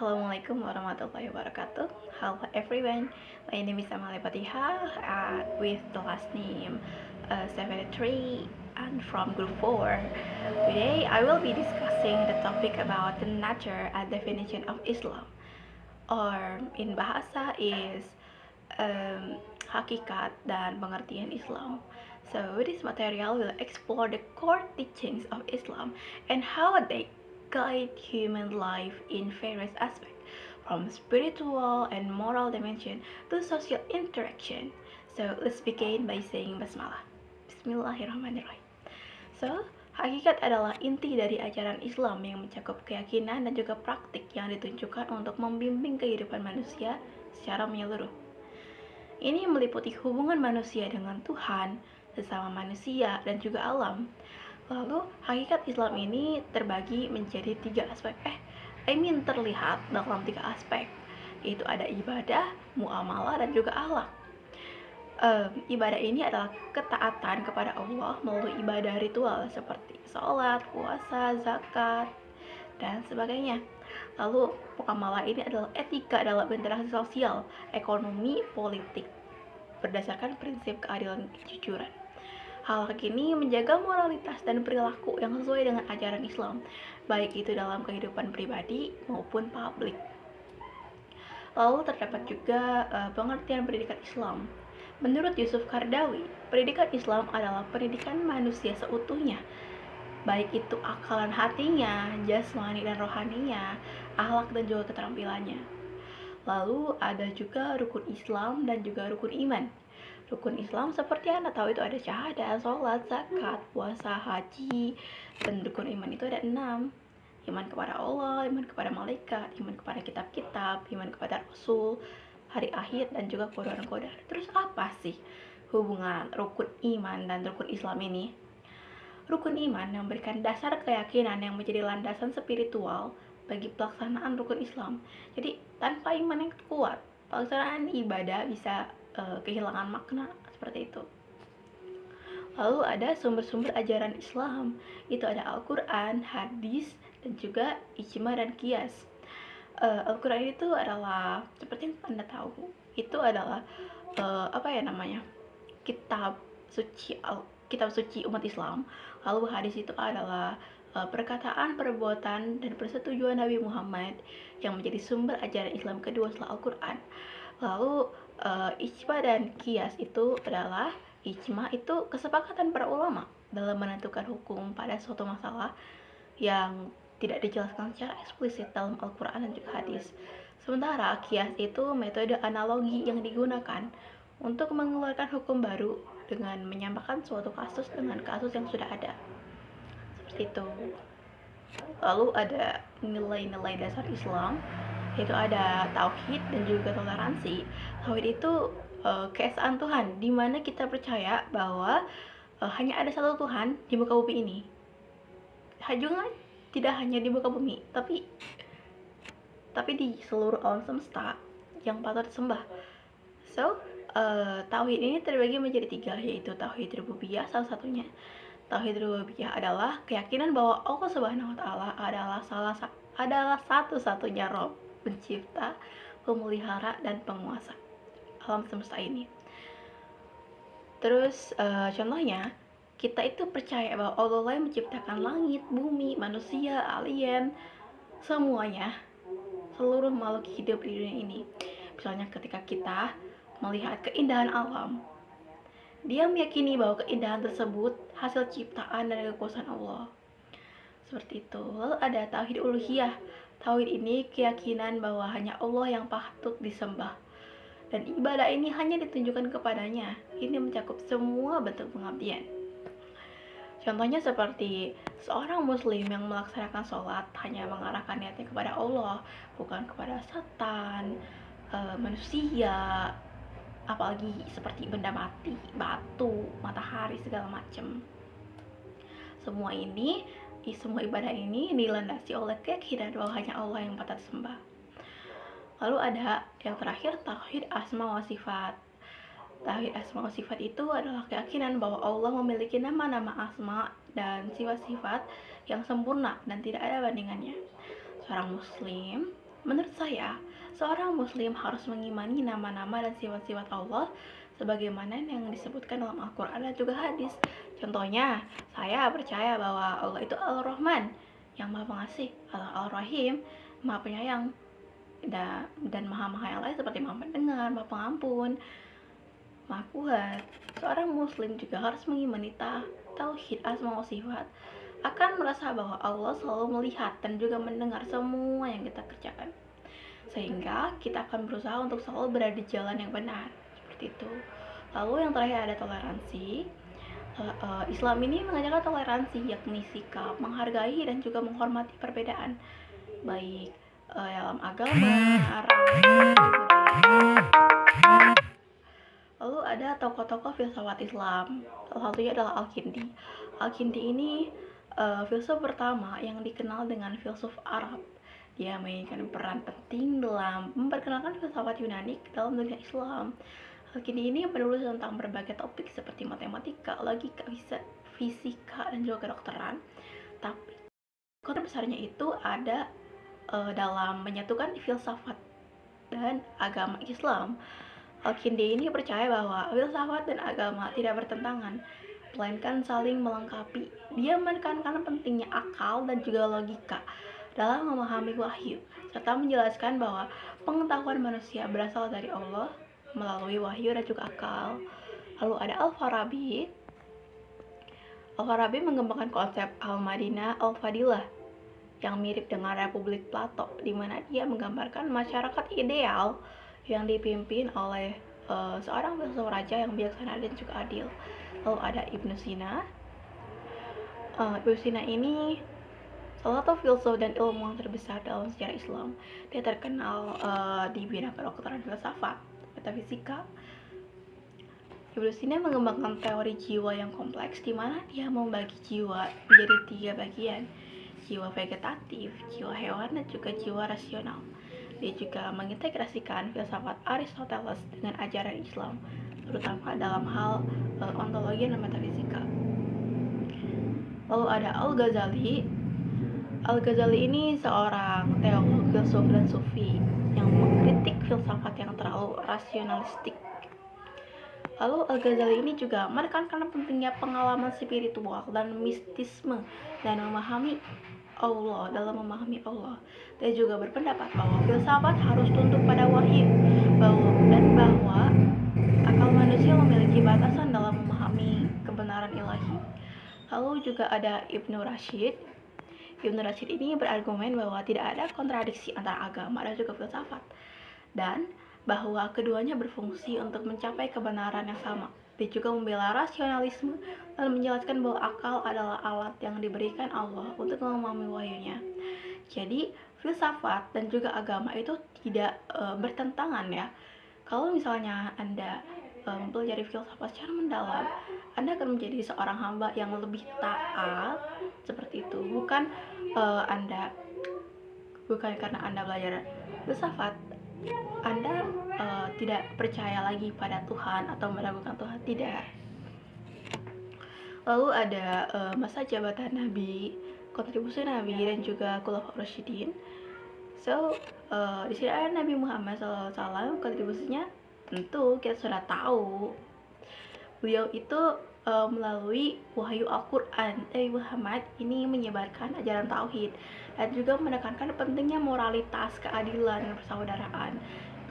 Assalamualaikum warahmatullahi wabarakatuh. Hello everyone, my name is Amalia Patiha with the last name 73 and from group 4. Today I will be discussing the topic about the nature and definition of Islam, or in bahasa is hakikat dan pengertian Islam. So this material will explore the core teachings of Islam and how they guide human life in various aspects, from spiritual and moral dimension to social interaction. So let's begin by saying basmalah. Bismillahirrahmanirrahim. So, hakikat adalah inti dari ajaran Islam yang mencakup keyakinan dan juga praktik yang ditunjukkan untuk membimbing kehidupan manusia secara menyeluruh. Ini meliputi hubungan manusia dengan Tuhan, sesama manusia, dan juga alam. Lalu, hakikat Islam ini terbagi menjadi terlihat dalam 3 aspek, yaitu ada ibadah, muamalah, dan juga akhlak. Ibadah ini adalah ketaatan kepada Allah melalui ibadah ritual seperti sholat, puasa, zakat, dan sebagainya. Lalu, muamalah ini adalah etika dalam interaksi sosial, ekonomi, politik, berdasarkan prinsip keadilan dan kejujuran. Hal ini menjaga moralitas dan perilaku yang sesuai dengan ajaran Islam, baik itu dalam kehidupan pribadi maupun publik. Lalu terdapat juga pengertian pendidikan Islam. Menurut Yusuf Qaradawi, pendidikan Islam adalah pendidikan manusia seutuhnya, baik itu akalan hatinya, jasmani dan rohaninya, akhlak dan juga keterampilannya. Lalu ada juga rukun Islam dan juga rukun iman. Rukun Islam seperti Anda tahu itu ada syahadat, sholat, zakat, puasa, haji. Dan rukun iman itu ada 6. Iman kepada Allah, iman kepada malaikat, iman kepada kitab-kitab, iman kepada Rasul, hari akhir, dan juga qadar-qadar. Terus apa sih hubungan rukun iman dan rukun Islam ini? Rukun iman memberikan dasar keyakinan yang menjadi landasan spiritual bagi pelaksanaan rukun Islam. Jadi tanpa iman yang kuat, pelaksanaan ibadah bisa kehilangan makna seperti itu. Lalu ada sumber-sumber ajaran Islam, itu ada Al-Quran, hadis, dan juga ijma dan qiyas. Al-Quran itu adalah seperti yang Anda tahu, itu adalah kitab suci umat Islam. Lalu hadis itu adalah perkataan, perbuatan, dan persetujuan Nabi Muhammad yang menjadi sumber ajaran Islam kedua setelah Al-Quran. Lalu ijma dan qiyas itu adalah, ijma itu kesepakatan para ulama dalam menentukan hukum pada suatu masalah yang tidak dijelaskan secara eksplisit dalam Al-Quran dan juga hadis. Sementara qiyas itu metode analogi yang digunakan untuk mengeluarkan hukum baru dengan menyamakan suatu kasus dengan kasus yang sudah ada. Seperti itu. Lalu ada nilai-nilai dasar Islam, yaitu ada tauhid dan juga toleransi. Tauhid itu keesaan Tuhan, di mana kita percaya bahwa hanya ada satu Tuhan di muka bumi ini. Juga tidak hanya di muka bumi, tapi di seluruh alam semesta yang patut disembah. So, tauhid ini terbagi menjadi 3, yaitu tauhid rububiyah salah satunya. Tauhid rububiyah adalah keyakinan bahwa Allah Subhanahu wa taala adalah satu-satunya Rabb, pencipta, pemelihara, dan penguasa alam semesta ini. Terus contohnya, kita itu percaya bahwa Allah yang menciptakan langit, bumi, manusia, alien, semuanya, seluruh makhluk hidup di dunia ini. Misalnya ketika kita melihat keindahan alam, dia meyakini bahwa keindahan tersebut hasil ciptaan dan kekuasaan Allah. Seperti itu. Lalu ada tauhid uluhiyah. Tauhid ini keyakinan bahwa hanya Allah yang patut disembah, dan ibadah ini hanya ditunjukkan kepadanya. Ini mencakup semua bentuk pengabdian. Contohnya seperti seorang muslim yang melaksanakan sholat hanya mengarahkan niatnya kepada Allah, bukan kepada setan, manusia, apalagi seperti benda mati, batu, matahari, segala macam. Semua ibadah ini dilandasi oleh keyakinan bahwa hanya Allah yang patut disembah. Lalu ada yang terakhir, tauhid asma wa sifat. Tauhid asma wa sifat itu adalah keyakinan bahwa Allah memiliki nama-nama asma dan sifat-sifat yang sempurna dan tidak ada bandingannya. Seorang muslim Menurut saya, seorang muslim harus mengimani nama-nama dan sifat-sifat Allah sebagaimana yang disebutkan dalam Al-Quran dan juga hadis. Contohnya, saya percaya bahwa Allah itu Al-Rahman, yang maha pengasih, Al-Rahim, maha penyayang, dan maha-maha yang lain seperti maha mendengar, maha pengampun, maha kuat. Seorang muslim juga harus mengimani tauhid asma wa sifat, akan merasa bahwa Allah selalu melihat dan juga mendengar semua yang kita kerjakan, sehingga kita akan berusaha untuk selalu berada di jalan yang benar, seperti itu. Lalu yang terakhir ada toleransi. Islam ini mengajarkan toleransi, yakni sikap menghargai dan juga menghormati perbedaan, baik dalam agama, ras, budaya. Lalu ada tokoh-tokoh filsafat Islam, salah satunya adalah Al-Kindi. Al-Kindi ini filsuf pertama yang dikenal dengan filsuf Arab. Dia mainkan peran penting dalam memperkenalkan filsafat Yunani dalam dunia Islam. Al-Kindi ini menulis tentang berbagai topik seperti matematika, logika, fisika, dan juga kedokteran. Tapi konsep besarnya itu ada dalam menyatukan filsafat dan agama Islam. Al-Kindi ini percaya bahwa filsafat dan agama tidak bertentangan, melainkan saling melengkapi. Dia menekankan pentingnya akal dan juga logika dalam memahami wahyu, serta menjelaskan bahwa pengetahuan manusia berasal dari Allah melalui wahyu dan juga akal. Lalu ada Al-Farabi. Al-Farabi mengembangkan konsep Al-Madinah Al-Fadilah yang mirip dengan Republik Plato, di mana dia menggambarkan masyarakat ideal yang dipimpin oleh seorang filsuf raja yang bijaksana dan juga adil. Lalu ada Ibnu Sina. Ibnu Sina ini salah satu filsuf dan ilmuwan terbesar dalam sejarah Islam. Dia terkenal di bidang kedokteran, filsafat, metafisika. Ibnu Sina mengembangkan teori jiwa yang kompleks, di mana dia membagi jiwa menjadi 3 bagian: jiwa vegetatif, jiwa hewan, dan juga jiwa rasional. Dia juga mengintegrasikan filsafat Aristoteles dengan ajaran Islam, terutama dalam hal ontologi dan metafisika. Lalu ada Al-Ghazali. Al-Ghazali ini seorang teolog, filsuf, dan sufi yang mengkritik filsafat yang terlalu rasionalistik. Lalu Al-Ghazali ini juga menekankan pentingnya pengalaman spiritual dan mistisme dan memahami Allah. Dalam memahami Allah, dia juga berpendapat bahwa filsafat harus tunduk pada wahyu, dan bahwa akal manusia memiliki batasan dalam memahami kebenaran ilahi. Lalu juga ada Ibnu Rashid. Ibnu Rashid ini berargumen bahwa tidak ada kontradiksi antara agama dan juga filsafat, dan bahwa keduanya berfungsi untuk mencapai kebenaran yang sama. Dia juga membela rasionalisme dan menjelaskan bahwa akal adalah alat yang diberikan Allah untuk memahami wahyunya. Jadi filsafat dan juga agama itu tidak bertentangan ya. Kalau misalnya Anda mempelajari filsafat secara mendalam, Anda akan menjadi seorang hamba yang lebih taat, seperti itu. Bukan karena Anda belajar filsafat Anda tidak percaya lagi pada Tuhan atau meragukan Tuhan, tidak. Lalu ada masa jabatan Nabi, kontribusi Nabi, dan juga Khulafaur Rasyidin. Di sini ada Nabi Muhammad SAW. Kontribusinya tentu kita sudah tahu. Beliau itu melalui wahyu Al-Quran, Nabi Muhammad ini menyebarkan ajaran tauhid dan juga menekankan pentingnya moralitas, keadilan, dan persaudaraan.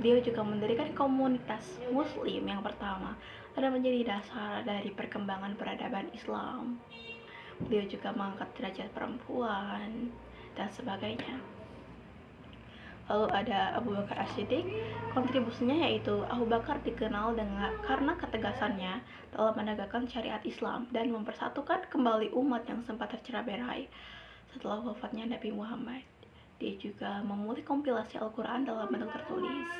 Beliau juga mendirikan komunitas muslim yang pertama dan menjadi dasar dari perkembangan peradaban Islam. Beliau juga mengangkat derajat perempuan dan sebagainya. Lalu ada Abu Bakar As-Siddiq. Kontribusinya yaitu Abu Bakar dikenal karena ketegasannya dalam menegakkan syariat Islam dan mempersatukan kembali umat yang sempat tercerai-berai setelah wafatnya Nabi Muhammad. Dia juga memulih kompilasi Al-Quran dalam bentuk tertulis.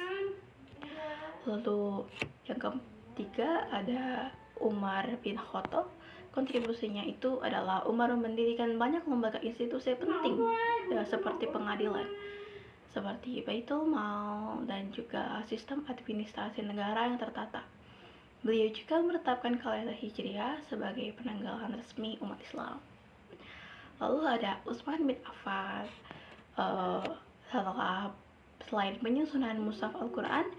Lalu yang ketiga ada Umar bin Khattab. Kontribusinya itu adalah Umar mendirikan banyak lembaga institusi penting seperti pengadilan, seperti Baitul Mal, dan juga sistem administrasi negara yang tertata. Beliau juga menetapkan kalender Hijriah sebagai penanggalan resmi umat Islam. Lalu ada Utsman bin Affan. Setelah Selain penyusunan mushaf Al-Quran,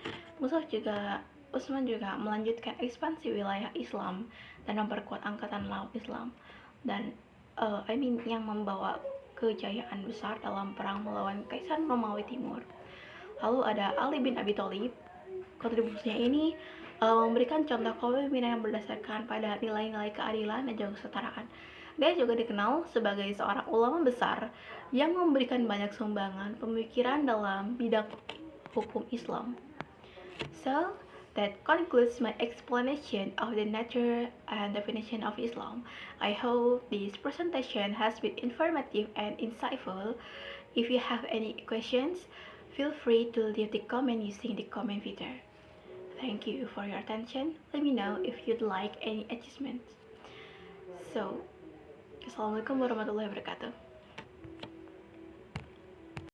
Utsman juga melanjutkan ekspansi wilayah Islam dan memperkuat angkatan laut Islam dan yang membawa kejayaan besar dalam perang melawan Kaisar Romawi Timur. Lalu ada Ali bin Abi Thalib. Kontribusinya ini memberikan contoh kepemimpinan yang berdasarkan pada nilai-nilai keadilan dan juga kesetaraan. Dia juga dikenal sebagai seorang ulama besar yang memberikan banyak sumbangan pemikiran dalam bidang hukum Islam. So, that concludes my explanation of the nature and definition of Islam. I hope this presentation has been informative and insightful. If you have any questions, feel free to leave the comment using the comment feature. Thank you for your attention. Let me know if you'd like any adjustments. So, Assalamualaikum warahmatullahi wabarakatuh.